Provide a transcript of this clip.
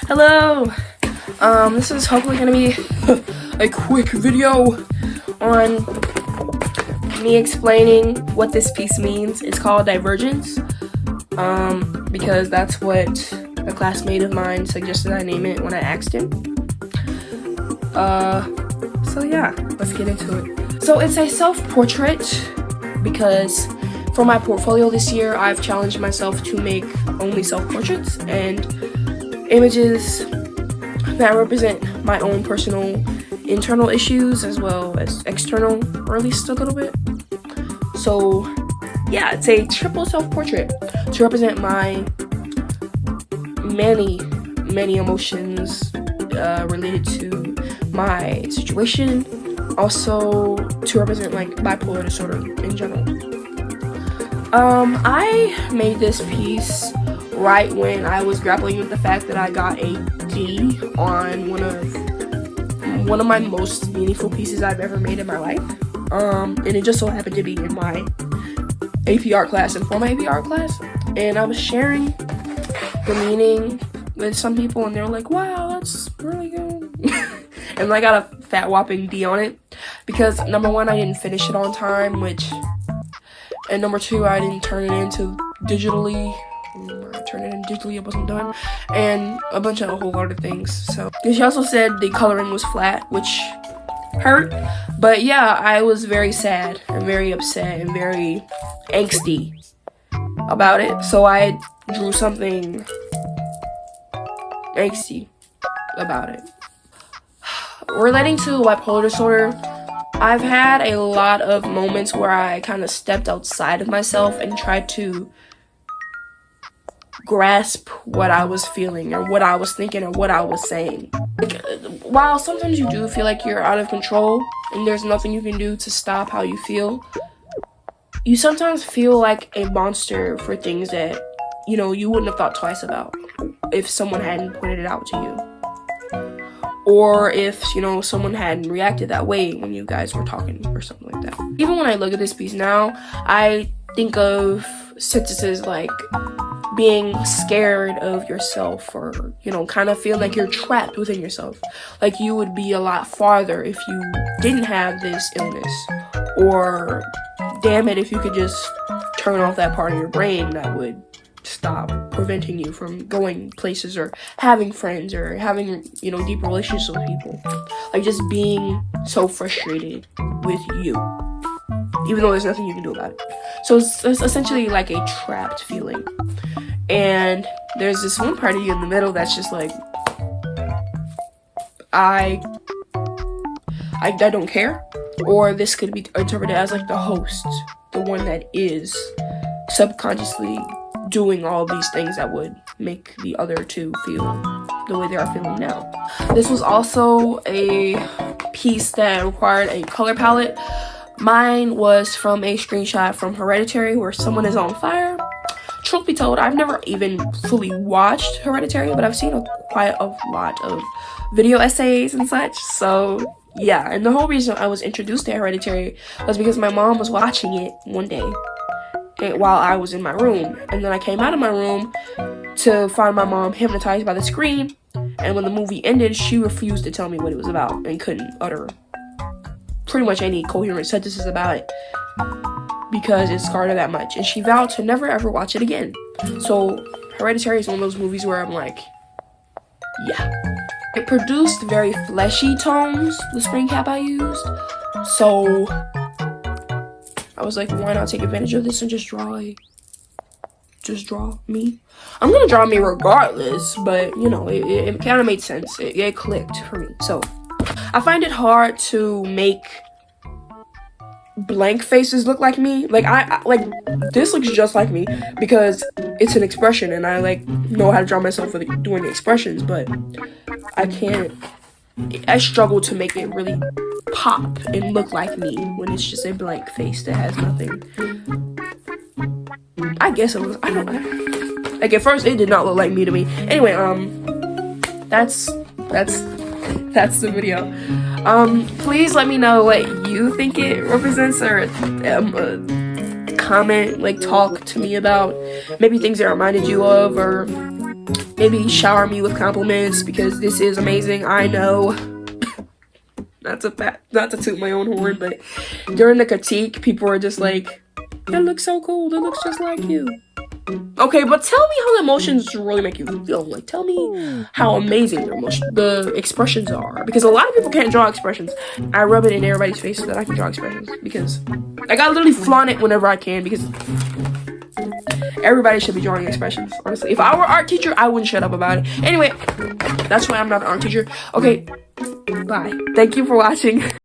Hello. This is hopefully gonna be a quick video on me explaining what this piece means. It's called Divergence, because that's what a classmate of mine suggested I name it when I asked him. So yeah, let's get into it. So it's a self-portrait because for my portfolio this year, I've challenged myself to make only self-portraits and images that represent my own personal internal issues as well as external, or at least a little bit. So yeah, it's a triple self-portrait to represent my many emotions related to my situation, also to represent like bipolar disorder in general. I made this piece right when I was grappling with the fact that I got a D on one of my most meaningful pieces I've ever made in my life. And it just so happened to be in my AP art class, and for my AP art class, and I was sharing the meaning with some people, and they were like, "Wow, that's really good." And I got a fat whopping D on it because number one, I didn't finish it on time, and number two, I didn't turn it into digitally. It wasn't done, and a whole lot of things. So she also said the coloring was flat, which hurt, but yeah, I was very sad and very upset and very angsty about it, so I drew something angsty about it. Relating to bipolar disorder, I've had a lot of moments where I kind of stepped outside of myself and tried to grasp what I was feeling or what I was thinking or what I was saying. Like, while sometimes you do feel like you're out of control and there's nothing you can do to stop how you feel, you sometimes feel like a monster for things that, you know, you wouldn't have thought twice about if someone hadn't pointed it out to you. Or if, you know, someone hadn't reacted that way when you guys were talking or something like that. Even when I look at this piece now, I think of sentences like being scared of yourself, or, you know, kind of feel like you're trapped within yourself. Like you would be a lot farther if you didn't have this illness. Or, damn it, if you could just turn off that part of your brain that would stop preventing you from going places or having friends or having, you know, deep relationships with people. Like just being so frustrated with you, even though there's nothing you can do about it. So it's essentially like a trapped feeling. And there's this one part of you in the middle that's just like, I don't care. Or this could be interpreted as like the host, the one that is subconsciously doing all these things that would make the other two feel the way they are feeling now. This was also a piece that required a color palette. Mine was from a screenshot from Hereditary where someone is on fire. Truth be told, I've never even fully watched Hereditary, but I've seen quite a lot of video essays and such. So yeah, and the whole reason I was introduced to Hereditary was because my mom was watching it one day while I was in my room, and then I came out of my room to find my mom hypnotized by the screen, and when the movie ended, she refused to tell me what it was about and couldn't utter pretty much any coherent sentences about it because it scarred her that much, and she vowed to never ever watch it again. So Hereditary is one of those movies where I'm like, yeah. It produced very fleshy tones, the screen cap I used, so I was like, why not take advantage of this and just draw me? I'm gonna draw me regardless, but you know, it kind of made sense. It clicked for me. So I find it hard to make blank faces look like me. Like I like this looks just like me because it's an expression, and I like know how to draw myself with doing the expressions, but I struggle to make it really pop and look like me when it's just a blank face that has nothing. I guess it was, I don't know. Like at first it did not look like me to me. Anyway, that's the video. Please let me know what you think it represents, or comment, like talk to me about maybe things that reminded you of, or maybe shower me with compliments because this is amazing. I know. Not to toot my own horn, but during the critique, people were just like, "That looks so cool. That looks just like you." Okay, but tell me how the emotions really make you feel. Like, tell me how amazing the expressions are. Because a lot of people can't draw expressions. I rub it in everybody's face that I can draw expressions. Because I literally flaunt it whenever I can. Because everybody should be drawing expressions, honestly. If I were an art teacher, I wouldn't shut up about it. Anyway, that's why I'm not an art teacher. Okay, bye. Thank you for watching.